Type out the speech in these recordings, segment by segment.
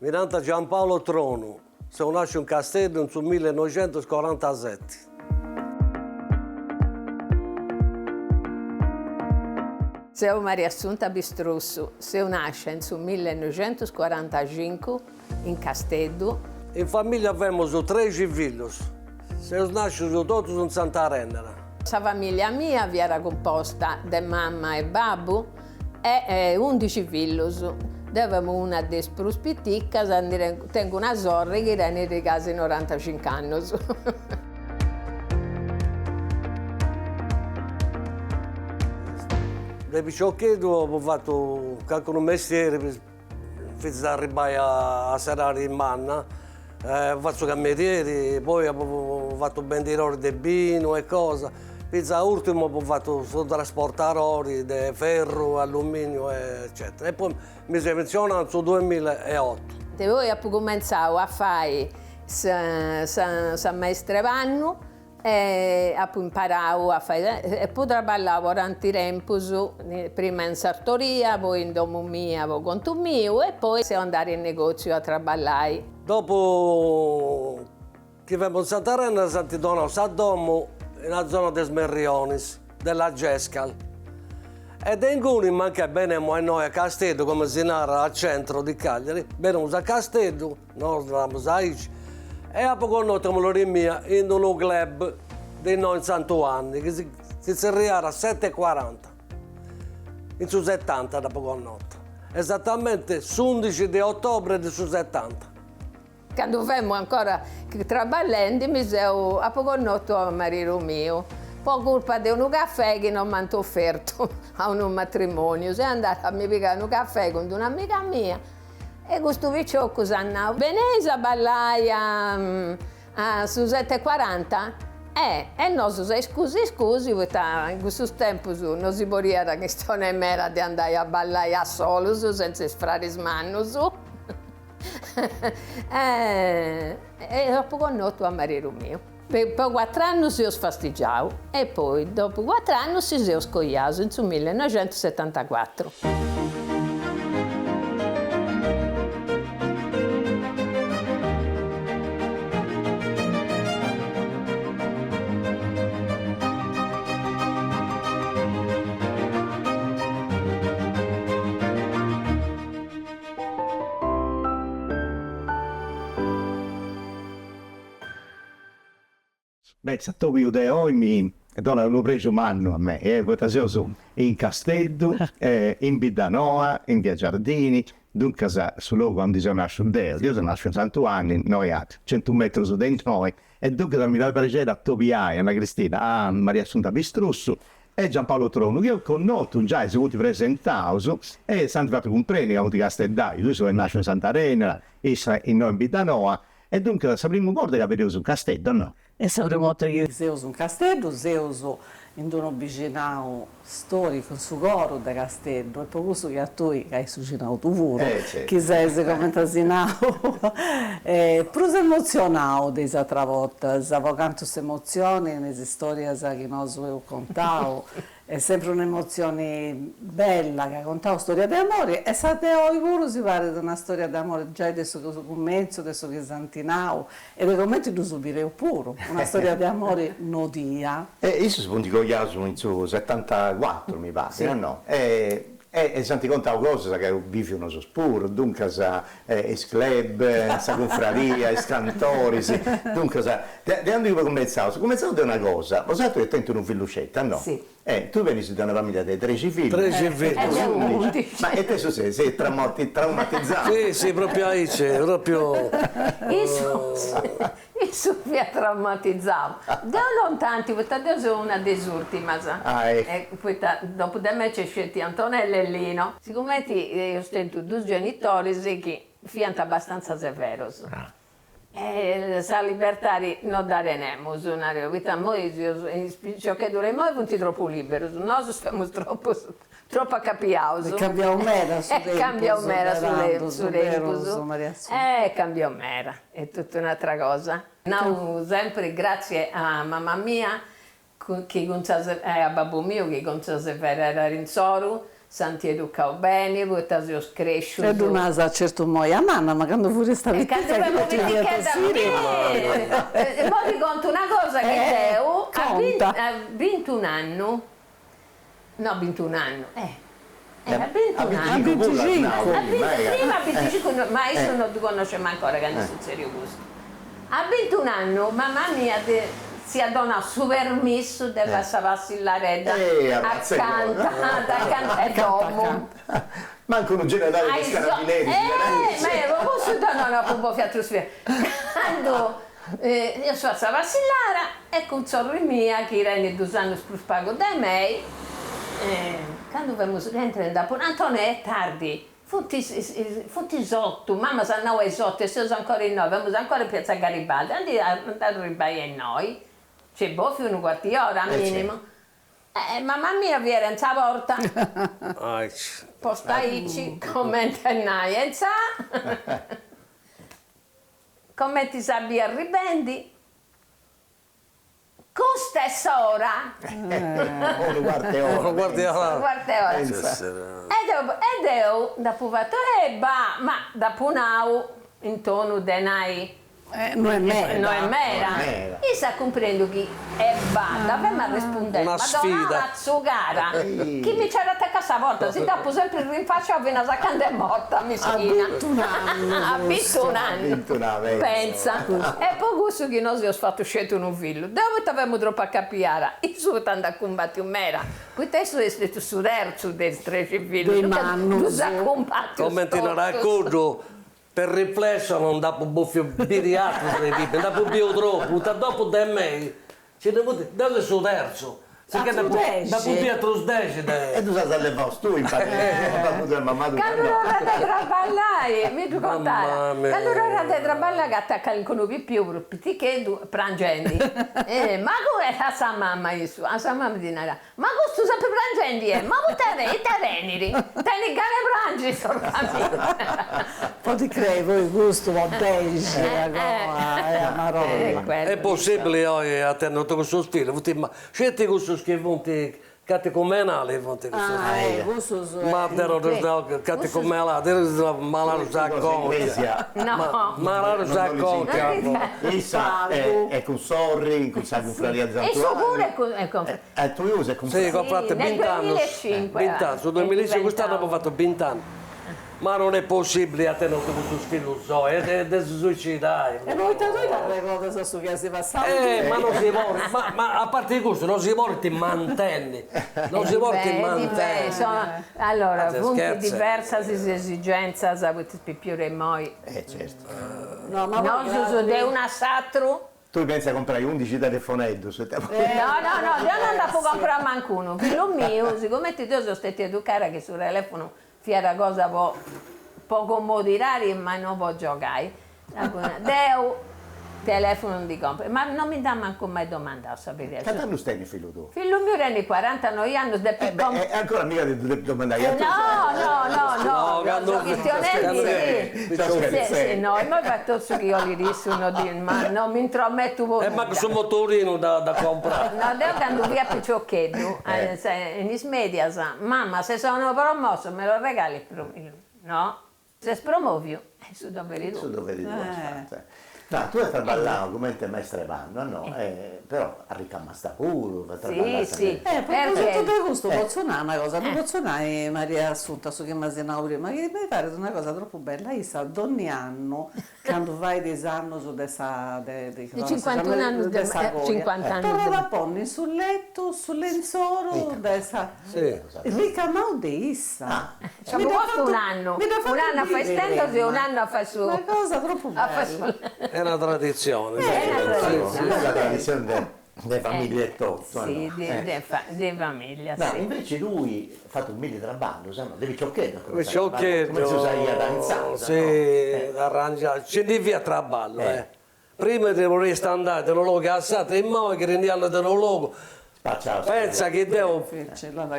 Miranda Giampaolo Trono, se nasce in Castello nel 1947. Sono Maria Assunta Bistrussu, se nasce nel 1945 in Castello. In famiglia abbiamo 13 figli, se nasce tutti in Santa Renera. La famiglia mia era composta da mamma e babbo e 11 figli. Avevamo una delle più piccole, tengo una sorella che era in casa 95 anni. Da picciochetto ho fatto qualche mestiere fino ad arrivare a serare in manna. Ho fatto cameriere, poi ho fatto bandiere di vino e cose. Fino all'ultimo ho fatto trasportatori di ferro, alluminio, eccetera. E poi mi si pensionato nel 2008. E poi ho cominciato a fare il maestrevanno e ho imparato a fare. E poi lavoravo tanti tempi, prima in sartoria, poi in domo mia, poi conto mio, e poi sono andata in negozio a lavorare. Dopo che vengo in Santa Renna, sono andato a domo nella zona dei Smerrionis, della Gescal. Ed in cui manca bene noi a Castello, come si narra al centro di Cagliari. Venuto a Castello, noi eravamo aici, e a poco notte me lo rimia in un club di 900 anni, che si arriva a 7,40, in su 70 da poco notte. Esattamente l'11 di ottobre di su 70. Quando femmo ancora lavorando, mi sono a poco notte a marito mio, per colpa di un caffè che non mi hanno offerto a un matrimonio. Sono andata a mi pigliare un caffè con un'amica mia e questo vecchiocco si andava. Venese a ballare su 7,40? E noi si scusi, in questo tempo non si poteva che sto nemmeno di andare a ballare a solo, senza sfrare smanno. E dopo notte a marito mio. Per 4 anni si è sfastigiato e poi dopo 4 anni si è scogliato nel 1974. Beh, stato io da oggi, dove hanno preso mano a me, perché sono in Castello, in Bidanoa, in Via Giardini, dunque sul luogo quando sono nasciuto, io sono nasciuto 100 anni, noi a 100 metri su dentro noi, e dunque da mi dà piacere a Tobiai, Anna Cristina, a Maria Assunta Bistrussu e Giampaolo Trono, che ho conosciuto già, si sono presentati, e sono fatto un premio di Castellaio, lui sono nascito in Santa Renera, in noi in Bidanoa, e dunque la prima volta che avevo su Castello, no? E sono Zeus un Castello, Zeus in un originale storico su coro da Castello, e per questo che a tu hai sucinato tu pure, che sei commentato, però emozionato di questa volta, avevo tante emozioni nelle storie che noi abbiamo contato, è sempre un'emozione bella che ha contato storia di amore, e se oggi pure si parla di una storia di amore già adesso che comincio, adesso che santinao, e le commenti lo subirei pure, una storia di amore nodia. Io sono cogliato in su 74 mi pare, sì. No? E senti contavo cose che vivono su spuro, dunque il club, la confraria, i cantori, dunque da quando io ho cominciato da una cosa, lo sai tu hai tentato un fillucetto, no? Sì. Tu veni da una famiglia di 13 figli. 13 figli. Ma e te sei traumatizzato? Sì, proprio lì c'è, proprio... Io sono traumatizzato. Non tanti, perché io sono una delle ultime. Dopo di me c'è scelti Antonella e Lino. Siccome io stento due genitori che sono abbastanza severi. E la libertà non daremo una vita, ciò che dovremmo è punti troppo libero, noi siamo troppo accapiati. Cambiamo mera su cambiamo mera su cambiamo mera, è tutta un'altra cosa. No, sempre grazie a mamma mia, che a babbo mio che era in Soru, santi educati bene, vuota si cresciuto. E non ha certo mai a mamma, ma quando pure sta E quando abbiamo ma ti conto una cosa che Teo ha 21 anni. No, 21 anni. Era 21 anni. 25. Prima 25, ma io non ti conoscevo ancora che non sono serio questo. A 21 anni mamma mia si ha donato su permesso di passarsi la reda accanto e dopo. Manco un generale dei carabinieri. Ma io posso dare una pompa fiato quando io sono a Vassillara e con sorella mia che era 2 anni più pago da me, quando abbiamo rientrato dopo Antonio è tardi, futti 8, mamma sa 9 e 8 e siamo ancora in 9, abbiamo ancora in piazza Garibaldi, andiamo a ribagliare noi, c'è boffio un quarto d'ora al minimo. Mamma mia viene in porta, posta ici, commenta in aienza, commenti sabbi arribendi, con stessa ora. Guarda ora. Ed io, dopo fatto, ma dopo un anno, intorno denai, non è mera. Io sta comprendo che è banda, ma rispondere, una sfida. Madonna gara, chi mi c'era attaccata questa volta, si dopo sempre rinfacciava una sacanda è morta, mischina. Ha vinto un anno. Pensa. E poi questo che noi ho fatto scelto un figlio, dove avevamo troppo a capire, io sono andata a combattere un mera, questo è stato su terzo dei 13 figli, non si è combattuto. Come ti racconto, per riflesso non dà un buffio biriato, non dà un bio troppo, dopo da me, ci devo dire, dove sono terzo? Perché da un Pietro Sdeci. E tu sai alle vostre, tu impari, mamma tu. Quando ora di traballare, mi ricordare, quando ora di traballare, che attaccano con i più piccoli, prangendi. Ma come è la sua mamma, la sua mamma di Nara? Ma questo sempre prangendi, ma te veniri, te ne prangi, sto capendo. Poi ti crei, poi gusto, va bene, è amarone. È possibile oggi a te non ti questo stile, scetti questo che cate come nale, ma ero cate come la, malaro sacconca. No. Malaro sacconca. Issa è con sorri, con sangue fraria E su pure con tu usi con Sì, ho fatto 20 anni. 20 anni, su 2005 quest'anno abbiamo fatto 20 anni. Ma non è possibile a te non ti questo stile, so, è da suicidare. E noi le cose su che si passano. Ma non si vuole, ma a parte di questo non si vuole ti mantenni, non si vuole ti mantenni. Allora, punti diverse esigenze, sapete più e moi. Certo. No, sono di una satru. Tu pensi a comprare 11 telefonelli su te? No, io non devo comprare manco uno. Figlio mio, siccome ti sono stati educare che sul telefono fiera cosa poco moderare, ma non può giocare. Deo telefono non ti compri, ma non mi dà manco mai domanda a sapere. Quanti anni stai figlio tu? Figlio mio era 49 anni, ancora mica ti domandare. No, no, e poi fatto su che io li rissono, ma non mi intrometto pure. Ma su motorino da comprare. No, devo andare via picciochetto, in Ismedia, mamma, se sono promosso me lo regali, no? Se spromovio, su dove eri tu. No, tu hai traballato come te maestre vanno, no? Però a ricamasta pure, sì. Perché per questo posso dire una cosa, non posso dire Maria Assunta su che mi assinavo prima, che mi pare una cosa troppo bella, io so, ogni anno, quando vai d'esame su questa... Di 51 anni, 50 anni. Però la ponni sul letto, sul lenzuolo, ricamavo di issa. Ci abbiamo fatto un anno a fare stendosi e un anno a fare su... Una cosa troppo bella. È una tradizione. La tradizione delle famiglie e tutto. Sì, di famiglia, no, sì. invece lui ha fatto un mille traballo, no? Devi ciocchetto. Come si usa danzare. Sì, arrangiare. Ci devi a traballo, Prima devo restare te lo logo assato e poi che rendiamo te lo logo. Pensa che devo,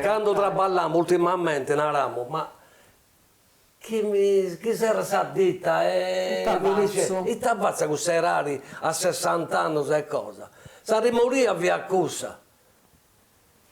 quando traballiamo ultimamente, naramo, ma che si era detta mi dice, e t'abbazza con sei rari a 60 anni, sai cosa? Saremo lì a via Cussa.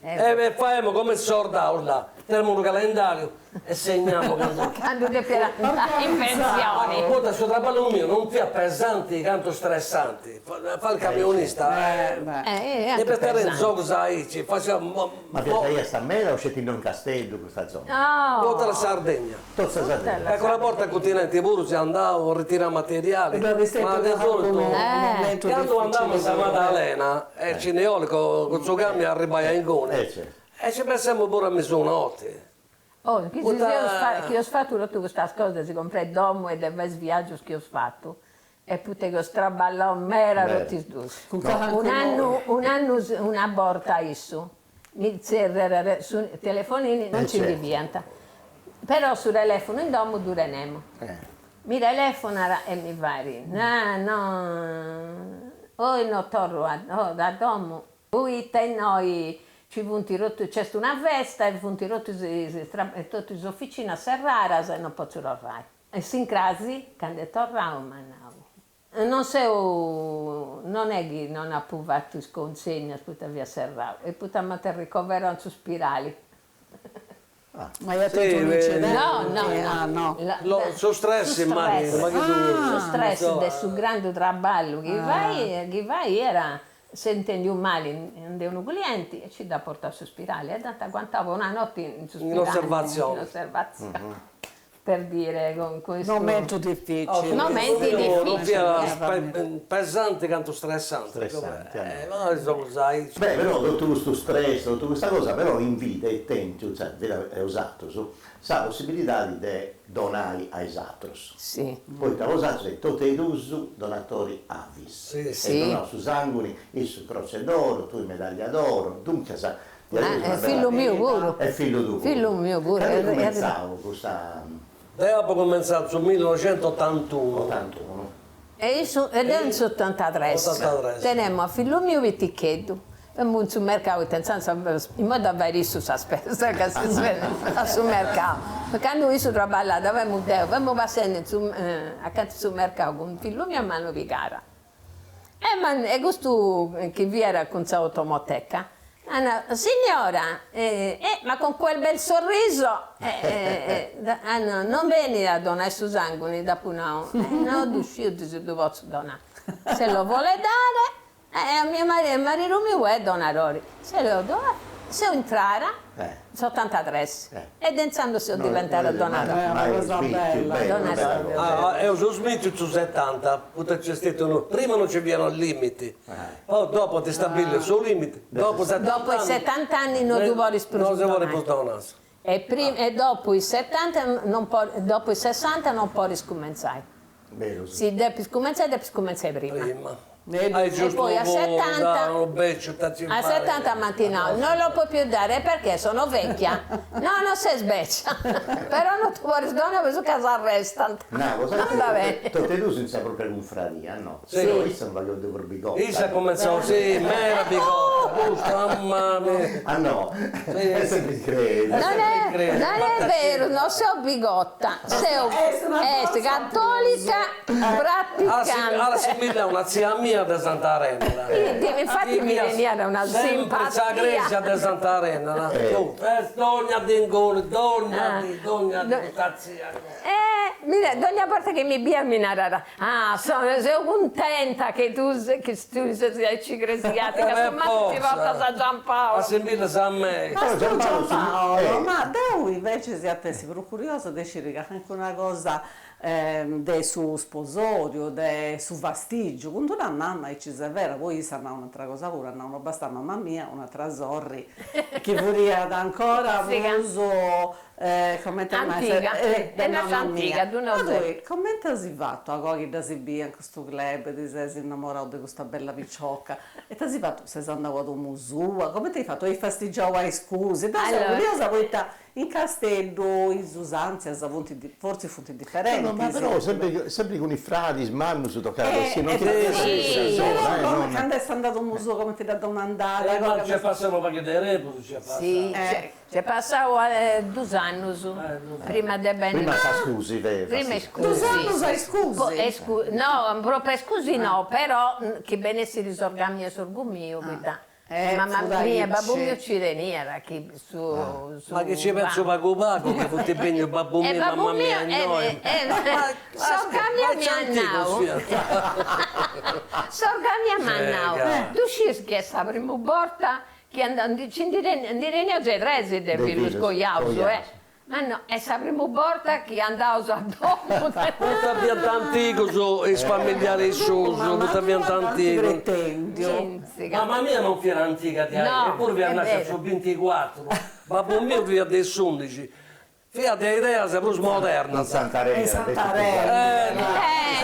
E facciamo come sordato là, teniamo un calendario e segniamo quando... Quando te per in pensione. Guarda, questo lavoro mio non fa pesanti quanto stressanti, fa il camionista. E per stare in gioco, sai, ci facciamo... Ma piacerebbe sta mela o siete in Castello questa zona? Tutta la Sardegna. Tutta la Sardegna. Con la porta continente pure ci andavo a ritirare materiali. Ma di solito, quando andavamo a Maddalena, il cineolico con il suo camion arrivava in Gone. E ci pensiamo pure a mezzanotte. Oh, che ho fatto tutte queste cose, si compra il domo e dei viaggi che ho fatto. E poi che straballò mera rotti dus. Un anno una volta adesso, su telefonini non ci diventa. Però sul telefono in domo dureremo. Mi telefona e mi va no, oi no torro da domo, oi te noi. Ci punti rotto, c'è una festa e punti rotto tutte le officine a Serrara e non posso fare. E si incrasi, quando tornavo, ma non so, non è che non ha provato le consegne, poi via Serrara, e poi mi ha ricoverato su spirali. Ma io ti No. Su stress immagino, ma che Su stress del suo grande traballo, che vai era... Sentendo un male in un cliente e ci da portare su spirale. E aguantavo una notte in osservazione. Per dire con questo... Momento difficile. Momenti difficili. Pesante quanto stressante. Beh, però tutto questo stress, tutta questa cosa, però invita e tenti, cioè, è usato, la possibilità di donare ai altri. Sì. Poi tra los altri, tutti i due donatori avis. Sì. E donano su sanguli, io su croce d'oro, tu medaglia d'oro, dunque sa... figlio mio pure. È figlio tuo. Figlio mio pure. Quando cominciavo questa... Dopo cominciato sul 1981. 81. Ed è nel 83. Teniamo a figlio mio il ticchetto. Andiamo sul mercato, in modo da avere su spesa che si sveglia sul mercato. Quando io sono traballato, avevamo passando accanto sul mercato con figlio mio a mano piccara. E questo che vi era con la automoteca, signora, ma con quel bel sorriso, non vieni a donare su sangue, dopo no, non riuscito se lo posso donare. Se lo vuole dare, a mio marito mi vuole donare, se lo do, se entrare, sono 83, e pensando se diventare donatore. È una cosa bella. Io sono smesso su 70, c'è stato prima non ci viene il limite, poi dopo ti stabilisci sul limite, dopo 70 dopo i 70 anni non ti vuoi non si vuole più donare. E dopo i 70, dopo i 60 non puoi riscominciare. Vero, sì. Se devi scominciare prima. E poi a 70 mattina non lo puoi più dare perché sono vecchia. No, non sei svecchia. Però non ti puoi donare perché casa arrestano. No, va bene. Tutte e due senza proprio confraria, no? Sì. Però io sono vagliato per bigotta. Io cominciavo, sì, mera bigotta, mamma mia. Ah no, sempre ti credo. Non è vero, non sono bigotta, sei cattolica praticante. Alla simile a una zia mia di Santa Arena. Infatti mi veniva una sempre simpatia. la Grecia di Santa Arena. Donna di Ingone, donna di zia. Mira, ogni volta che mi via mi narra, sono contenta che tu sei cicresiata, che sono ti porta a Giampaolo. A simile a me. Ma Giampaolo, ma da invece siete sicuro curioso di dire anche una cosa del suo sposorio, del suo vestigio, quando una mamma ci sia vera, poi sanno un'altra cosa pure, non basta mamma mia, un'altra Zorri, che vorrà ancora uso come te antica, è una antica, tu non sai. Come ti sei fatto a che da si via in questo club, ti sei innamorato di questa bella picciocca, e ti sei fatto, sei andato a musua, come ti hai fatto? Hai festeggiato ai scusi, curiosa poi in Castello, in Susanzia, forse fonti differenti. No, ma però sempre con i frati, smanno su toccare così, non ti quando è andato a museo, come ti ha domandato? Ma ci passiamo perché dei repus, sì, ci passavo 2 anni prima del bene. Prima scusi, vero? Prima scusi. 2 anni scusi? No, proprio scusi no, però che bene si risorga mio sorgo mio, Mamma mia, babbo mio ci veniva chi su Ma che ci penso pago pago, che tutti impegni babbo mio, mamma mia, Sorgania Mannau. Tu scis che sapremo porta che andando in direnia c'è resi del virus coiauso, Ma no, e sapremo porta che andavo a dopo. Molto più antico, i familiari su, molto più antico. Mamma mia non era antica di No, eppure vi è andate vero. su 24. Babbo mio vi ha dei 11. Fia di idea se più moderna. In Santarena.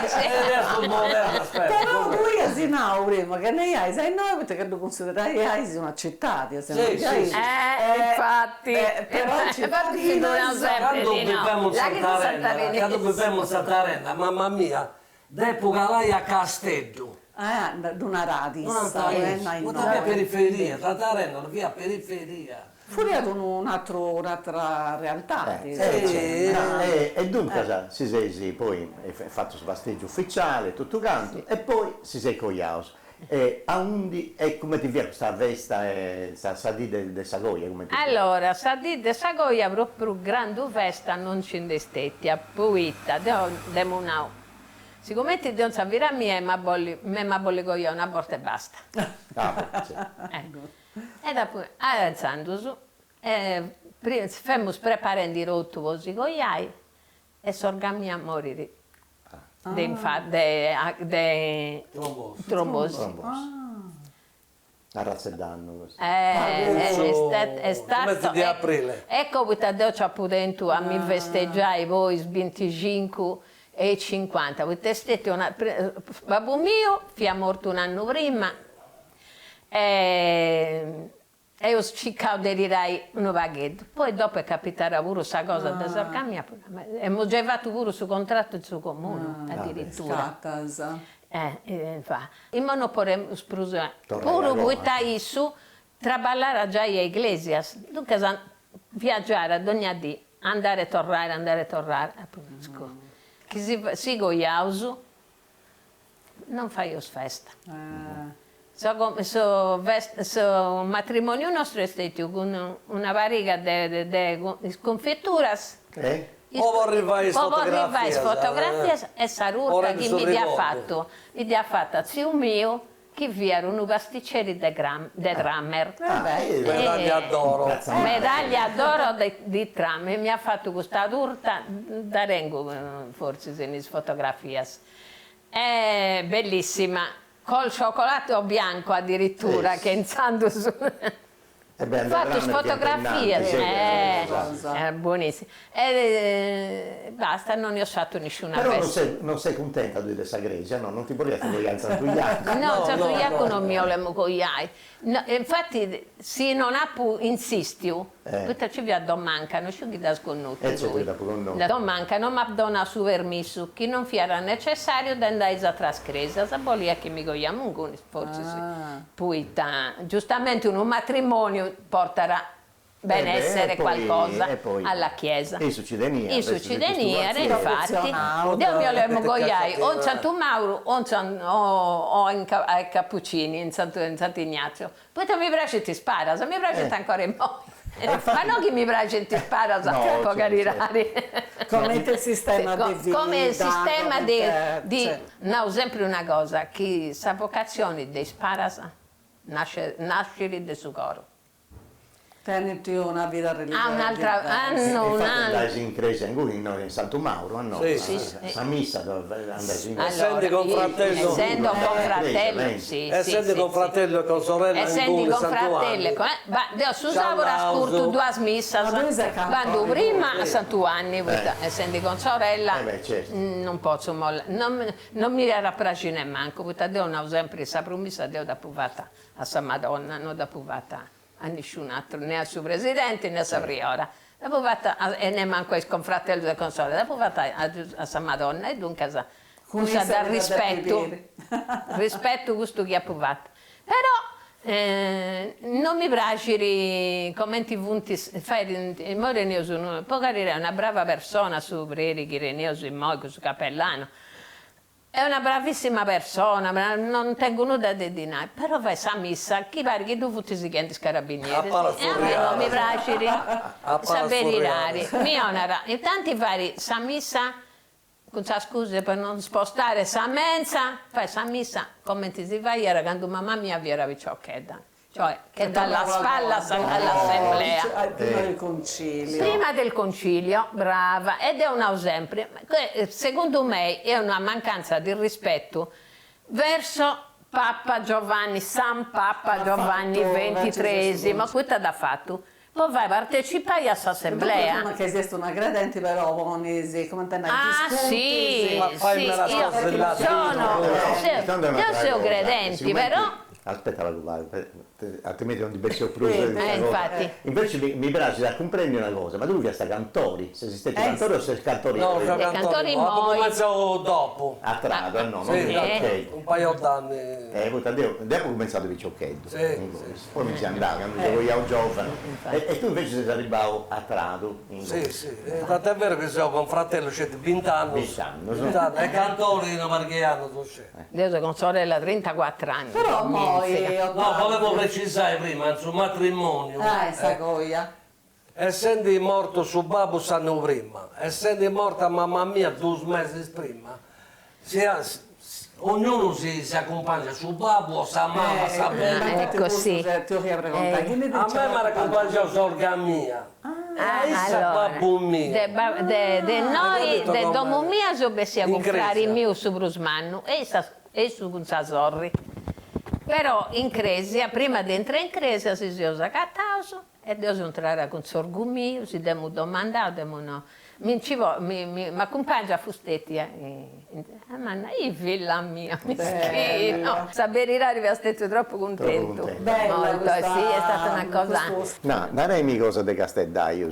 Adesso moderna, aspetta. Però lui è sinau prima, che ne hai, sai noi perché lo considerai hai sono accettati, Sì, infatti. però Infatti si doveva sempre Quando di no. beviamo Santarena. quando beviamo Santarena, mamma mia, d'epoca lei a Castello. d'una radista, Una periferia, Santarena, via periferia. fuori ad un'altra realtà. E dunque si sei poi fatto il basteggio ufficiale, tutto quanto, e poi si sei coiaus. E a undi, e come ti viene questa vesta, sa di del Sagoia? Come ti Allora, sa di de Sagoia proprio grande festa non ci indestetti, a Puitta, demo un'au. Siccome ti non sapere a me, ma bolli coglione una volta e basta. E dopo, alzando su, stiamo preparando i rotto così con gli e sorgammi a morire. De trombosi. La razza danno. È stato. mese di aprile. Ecco, perché ci ha potuto a mi festeggiare voi il 25 e 50. Babbo mio è morto un anno prima. E ho cercato di tirare un paghetto. Poi dopo è capitata pure questa cosa da sorgami. E abbiamo già fatto pure su contratto del comune, addirittura. Il monopolo sprusa. Pure vuoi su traballare già alle iglesias. Dunque viaggiare ogni dì, andare e tornare. Che si goiausu, non fai festa. So matrimonio nostro è stato con una variga di confetturas. O arrivai fotografie e Sarurta che mi ha fatto zio mio che vi erano pasticceri de drummer. Medaglia d'oro. Medaglia d'oro di tram e mi ha fatto questa torta da Rengo forse nelle fotografie. È bellissima. Col cioccolato bianco addirittura, che inzando su... fatto fotografie, è buonissimo. Basta, non ne ho fatto nessuna Però festa. non sei contenta di questa grecia, no? Non ti vorresti con gli altri Santuiacchi? No, Santuiacco non mi volemo cogliare. Infatti, se non ha più insistito, perché ci vi mancano, ci vi da sconnuti. Da mancano, ma dona su permesso, che non era necessario di andare a trascresa, se volia che mi cogliamo forse sì. Poi, giustamente, un matrimonio porterà benessere qualcosa alla Chiesa. E succede niente, infatti. Io mi volevo cogliare o in Santo Mauro o ai Cappuccini, in Sant'Ignazio. Poi mi piace ti spara, se mi piace ancora in modo. Ma non che mi piace ti spara, come il sistema di vita. Come il sistema di... No, sempre una cosa, che sa vocazione di sparas nasce di sucoro. Teniti una vita religiosa. Un'altra anno, andai in chiesa in Santo Mauro, no? A missa andai in Essendo confratello. Essendo confratello, sì. Essendo confratello e con sorella in Essendo confratello. Io si usava scurto due misse, quando prima a Santuanni, essendo con sorella, non posso mollare. Non mi era piaciuto neanche, perché io non ho sempre questa promessa, io da puvata a San Madonna, non da puvata a nessun altro, né al suo presidente né a sua priora. Dopo fatta, e neanche il confratello del console, dopo fatta a San Madonna e dunque usa dal rispetto questo che ha provato. Però non mi piace come ti punti, fai Morenioso, poi è una brava persona su Preri, che Renioso in Moico, su Cappellano. È una bravissima persona, non tengo nulla da dire, però fai sa missa, chi pare che tu fossi si chiama carabinieri. A Me non mi piace sapere rari. E tanti fare sa missa, con sa scusa per non spostare sa mensa, fai sa missa, come ti si fa ieri quando mamma mia vi era picciocchetta. Cioè, che dalla spalla all'assemblea. Prima del concilio. Prima del concilio, brava, ed è sempre, secondo me è una mancanza di rispetto verso Papa Giovanni, San Papa Giovanni XXIII, questo da fatto. Poi vai partecipare a questa assemblea. Ma che esiste una credente però, come te ne sì, Ma fai sì, una io sono credenti, però... Aspetta, altrimenti non ti becci oppure infatti. Invece mi piace da comprendere una cosa, ma tu che sta cantori? Se esistete cantori o sei cantori? No, cantori ma moi. cominciato dopo. A Trado, no? Sì, Ok. un paio d'anni. Dopo ho cominciato a Viciocchetto, Sì. poi mi si andava, quando io giovane. E tu invece sei arrivato a Trado? Sì. Tant'è vero che sono con fratello, c'è 20 anni. 20 anni, 20 anni. È cantore di Marchiano, tu c'è. Io sono con sorella 34 anni. Però poi... No, volevo precisare prima, sul matrimonio. Sagoia. Essendo morto suo babbo sanno prima, essendo morta mamma mia 2 mesi prima, ognuno si accompagna su babbo, sa mamma, sa bene. È così. A me mi accompagna sorga mia. Allora, babbo mio. Noi, domo mia, si a In comprare Grecia. il mio su Brusmannu e su Gunzazorri. Però in Cresia, prima di entrare in Cresia, si usa Cattauso e devo entrare con Sorgumio, si devo domandare, no. Mi accompagna a Fustetti, ma io figlia mia, mischino. Sapere arriva stato troppo contento. Molto, sì, è stata una cosa... No, non è mica cosa di Castellaio.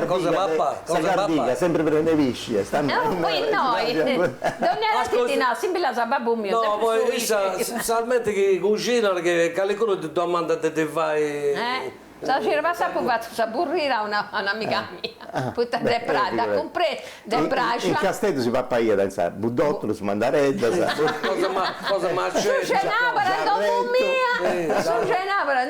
Cosa papà? Sagardiga, sempre prende visci. Poi noi, non era tutti, no, sempre la babbo mio. No, poi salmente che cucina, che qualcuno ti domanda te ti fai... Se ci passa per saporire a un'amica mia, poi te prada, comprare del braccio. In Castello si va a paia da budottolo, su mandaredda. Cosa macetta? Su cenavera,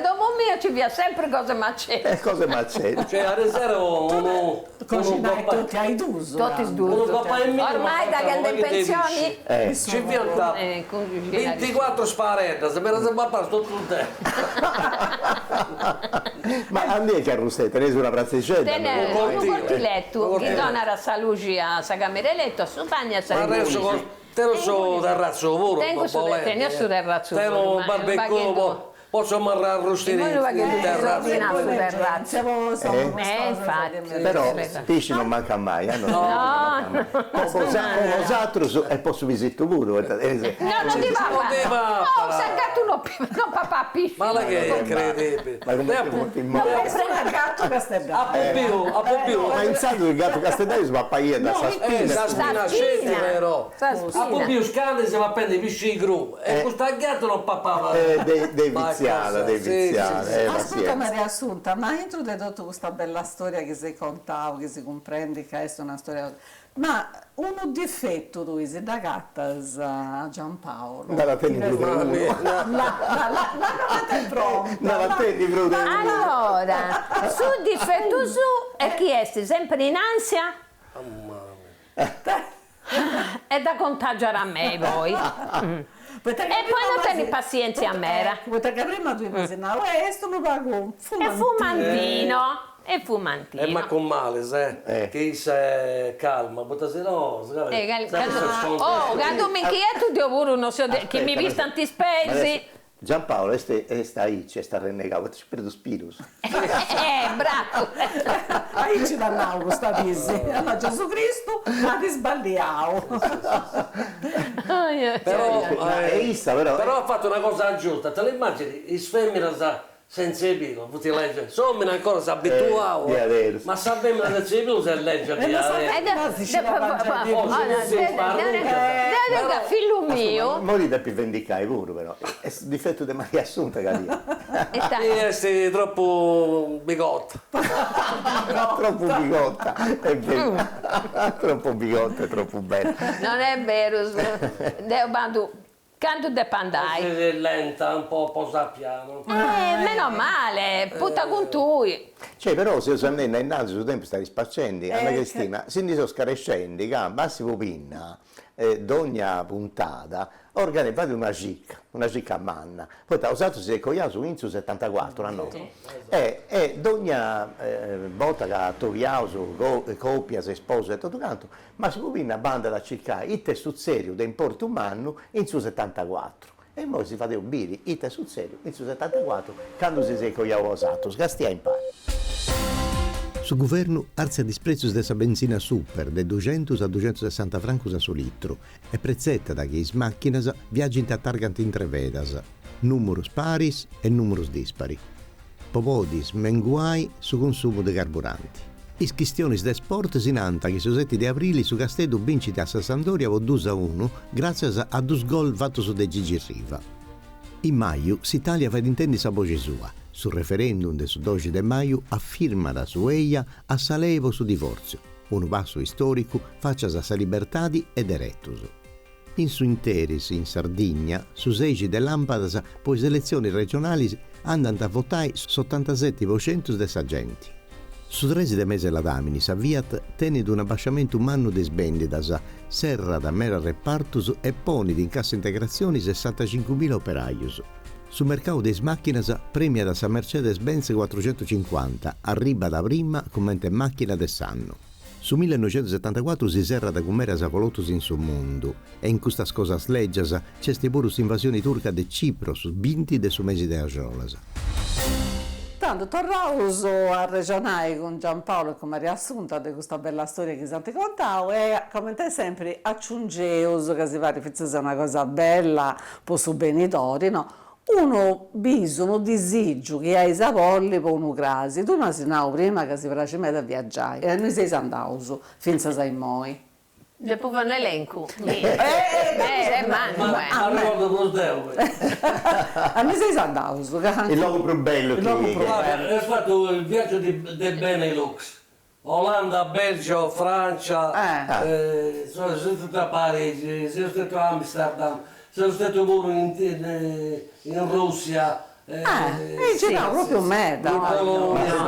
dopo mia ci via sempre cose macette. Cose macette. Cioè, ad esempio, Cucinare tutti ai d'uso. Tutti sdurzo. Ormai da che le pensioni ci viene 24 sparette, se me la si papà sto tutto il Ma andai che arrustete, ne su una prazzicetta? un cortiletto, che dona la saluci a sa camera letto, su bagna a sa Te su terrazzo pure, tengo su terrazzo. Tengo un barbecue, posso amarrare arrostire in terrazzo. Infatti. Però Tisci non manca mai, No. Cos'altro e posso visitare pure. No, non ti va. Oh, se gatto non papà pisci. Ma la che è incredibile. Ma come Il gatto Castellaio. A Pompio. Ma pensato che il gatto Castellaio si va a paia da Sa spina scende, vero? A Pompio scale si va a prendere i pisci gru. E questo gatto non papà. Dei viziale. Ascolta Maria Assunta, ma entro di tutta questa bella storia che si contava, che si comprende che è una storia... Ma uno difetto tu sei da gattas a Giampaolo? Dalla tendi Allora, su difetto su e chi è sempre in ansia? È da contagiare a me voi. E poi non tieni pazienza a me. Perché prima tu mi no, questo mi pago È fumantino. Ma con male, che sei calma, ma se no... Quando mi chiedo, ti pure uno che mi visto tanti spesi. Giampaolo, sta ahí, sta rennegato, ti spero spirus. Bravo. Ahí ci danno questa visi. Allora Gesù Cristo ha sbagliato. Però ha fatto una cosa giusta, te lo immagini? I sfemmina sensibile, ti legge. Insomma, ancora si abituava, ma sappiamo che sensibile se legge di figlio mio. Morite più vendicai pure, però. È difetto di Maria Assunta, che sei troppo bigotta. Troppo bigotta, è vero. Troppo bigotta, è troppo bella. Non è vero, quando depandai. È lenta, un po' piano. Meno male, putta con tui. Cioè, però, se si andava innanzi sul tempo stai spaccendi, Anna Cristina, se ne sono scarescendi, che Massimo Pinna, d'ogni puntata, organizzate una cicca a manna. Poi ha usato si è cogliato su Inzu 74, no? E d'ogni volta che ha togliato coppia, si sposa e tutto quanto, Massimo Pinna banda da cercare il testo serio da importo umano Inzu 74. E poi si fa un biri, il testo serio Inzu 74, quando si è cogliato usato, sgastia in pari. Su governo arzia disprezzos dessa benzina super de 200 a 260 francos a su litro e prezzetta da che is macchinas viaggi targant in tre vedas, numerus paris e numerus dispari. Popodis menguai su consumo de carburanti. Is quistionis de sport sinanta che su 7 di aprile su Castello vincite a Sampdoria con 2-1 grazie a 2 gol fatto su de Gigi Riva. In maio s'Italia fa d'intendi sa voce sua. Sul referendum del 12 de maio affirma la sua eia a salevo su divorzio, un passo storico faccia sa libertadi e derettus. In su interis in Sardegna, su 6 de lampadas, poi le elezioni regionali andano a votare 87% de sa gente. Su 13 de mese la damini, sa Fiat tiene un abbasciamento umano de sbendidas, serra da mera repartus e poni in cassa integrazioni 65.000 operaius. Su mercato delle macchine premia da Mercedes-Benz 450, arriba da prima come macchina dell'anno. Su 1974 si serra da come era Savolottus in su mondo e in questa cosa sleggias c'è pure l'invasione turca di Cipro su 20 de su mesi de agiolas. Tanto tornavo a regionale con Giampaolo e con Maria Assunta di questa bella storia che ti contavo e come te sempre aggiungevo che si pare che sia una cosa bella per su benitori, no? Uno bisogno, un disagio che hai sapolli per uno crasi. Tu non sei nato prima che si faceva a viaggiare e noi sei andato finché sei moi. Dopo un elenco. Ma ricordo non devo. A me sei andato. Il luogo più bello che ho fatto il viaggio di Benelux. Olanda, Belgio, Francia, sono stato a Parigi, sono stato a Amsterdam. Sono stato pure in Russia. C'era proprio merda.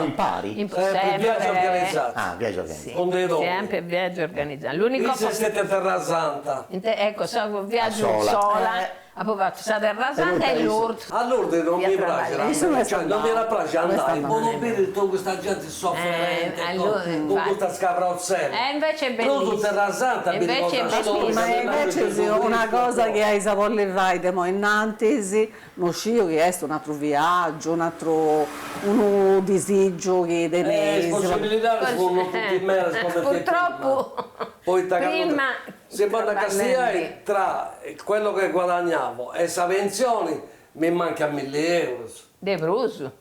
in pari? Viaggio organizzato. Viaggio organizzato. Con dei nomi. Sempre viaggio organizzato. L'unico Qui siete a Terra Santa. ecco, viaggio sola. Avevo fatto la Terra Santa e Lourdes. A Lourdes non mi piace, non mi piace andare, non vedere tutta questa gente sofferente, con questa scarrozzella. Invece è bellissimo. Però Terra Santa mi ricorda ma invece una cosa che hai saputo fare in Nantesi, non scio che è un altro viaggio, uno disagio che dei mesi. Possibilità sono tutti meri come purtroppo prima se vado a Castiglione tra quello che guadagnavo e le pensioni mi manca 1.000 euro. De Bruso.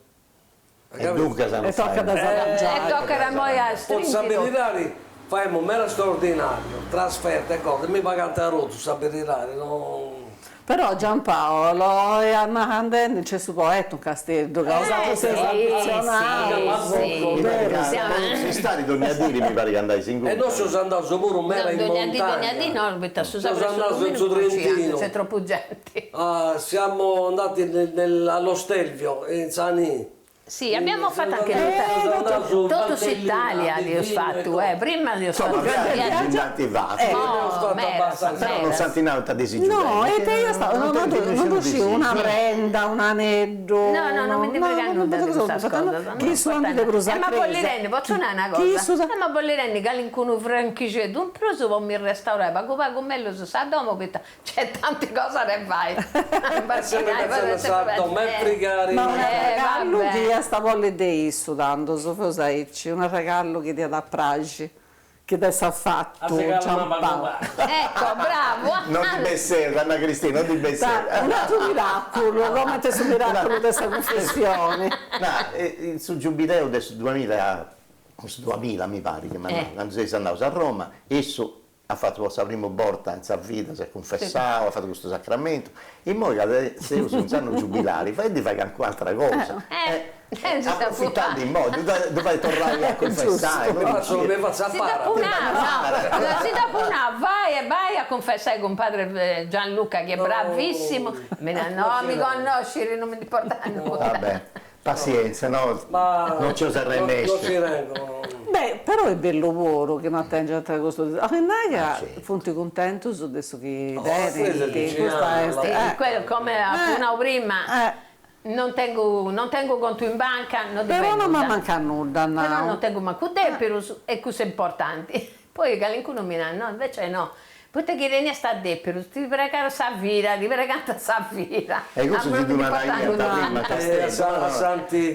E dunque e tocca da E tocca da noi a stringere. Facciamo un mero straordinario, trasferte e cose, mi pagate a rotto, sapere non... Però Giampaolo e Anna Candeni c'è su poeta un castello che ha usato si sta ritorni a dire mi pare che andai singolo e noi sono andato pure un mera in montagna sono andato su Trentino c'è troppo gente siamo andati allo Stelvio in Sani. Sì, abbiamo fatto anche tutto Italia li ho fatto, prima li ho fatto viaggiati vasti. Però non santi un'altra desiderio. No, e te io stavo, non uscivo una prenda, un aneddo. No, non mi devo fregare nulla di questa cosa. Chi sono di Brusa? Ma Bollirenni, posso dire una cosa? Ma Bollirenni, che l'incuno franchice, un proso con mi restaurare, pago meglio su Sadomo, c'è tante cose da fare. Ma un regalo che stavo lì di studando, un regalo che ti da Pragi, che adesso ha fatto Giampaolo. Ecco, bravo. Non di Besserra, Anna Cristina, non di Besserra. Un altro miracolo, come sul miracolo di questa confessione. No, sul giubileo del 2000 mi pare, che quando sei andato a Roma, esso ha fatto la sua prima volta in sua vita, si è confessato, ha fatto questo sacramento, e poi se io sono anno giubilare, fai anche un'altra cosa. Approfittando in modo, dove tornare a confessare. Si dopo vai a confessare con padre Gianluca, che è bravissimo. No, mi conosci, non mi portano. Vabbè, pazienza, no? Non ci oserei mescere. Beh, però è bello lavoro che non attende altre cose. A Rennaia, fonte contento su adesso che quello come appunto prima. Non tengo conto in banca, non però non mi manca nulla, no. Però non tengo manco debito e cose importanti. Poi qualcuno mi dice no, invece no. Perché che ne sta debito, ti pregare sa vita, ti pregare sa vita. E questo ti dice una raina prima,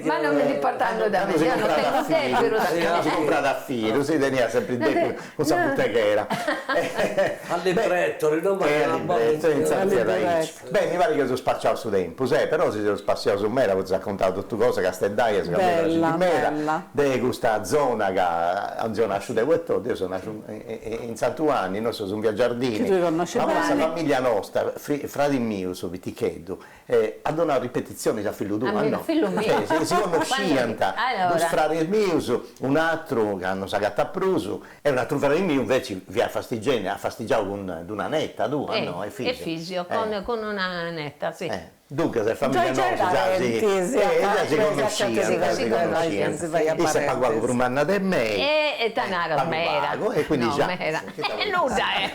ma non mi riportando da me, io non tengo debito. Si compra da filo, si teneva sempre il debito, con sa butteghera. Al libretto, Beh, mi pare che sono spacciato su tempo, però se lo spacciato su me, ho raccontato tutte cose, Casteldaia, si capiva bella. di questa zona che è una zona asciutta e io sono nasciuto in Santuani, noi sono un viaggiardini, la nostra famiglia nostra, frati mio, su Viticheddu, ha donato ripetizioni a figlio tuo, no? Figlio mio. Si conosciano, due frati miei, un altro che hanno sagato a Pruso, e un altro frate mio invece vi ha fastigiato con una netta, no? È figlio, con una netta, sì. Dunque, se famiglia nostra, si conosciano, e se pagavo per un anno e mezzo. E tanara mera. E quindi già. E nuda è.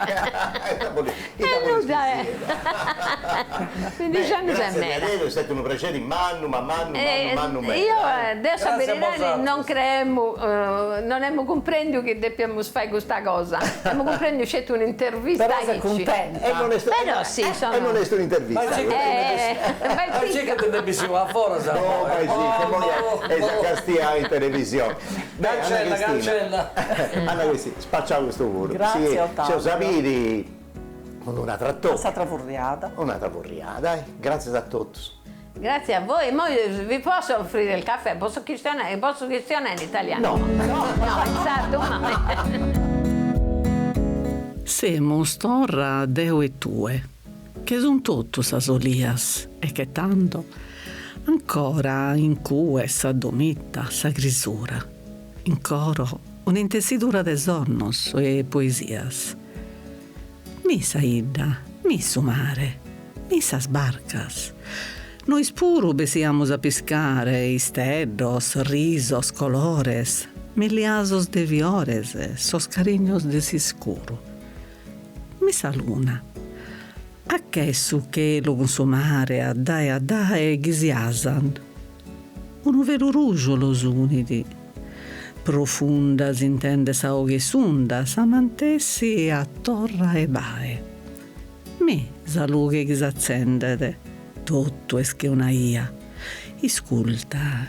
15 anni e mera. È stato un piacere, manno. Io adesso a verità non abbiamo compreso che dobbiamo fare questa cosa. Abbiamo compreso che c'è un'intervista. Però sei contenta. Però sì, sono. E non è un'intervista. Perché te ne bisogna fuori? No, che poi è Castia in televisione. Cancella. Anna Cristina, spacciamo questo lavoro. Grazie, Ottavio. Ci sapete con una trattore. Un'altra furriata. Dai. Grazie a tutti. Grazie a voi. Vi posso offrire il caffè? Posso questionare in italiano? No, esatto. Siamo storra Deo e tue, che son tutto sasolias e che tanto ancora in cue sa domitta, sa grisura, in coro un'intesidura de sonnos e poesias. Misa idda, misu mare, misa sbarcas. Noi spuru besiamos a piscare isteddos, risos, colores, miliasos de viores, sos cariños de siscuru. Misa luna, a che su che lo consumare a dae gisiasan. Un vero ruggio los unidi, profunda s'intende saoghe sunda, s'amantessi a torra e bae. Mi salughe gisazzendede, tutto es che una ia. Isculta.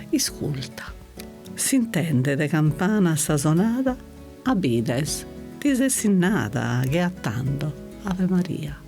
S'intende de campana sasonata, abides, disessinnata che attando, Ave Maria.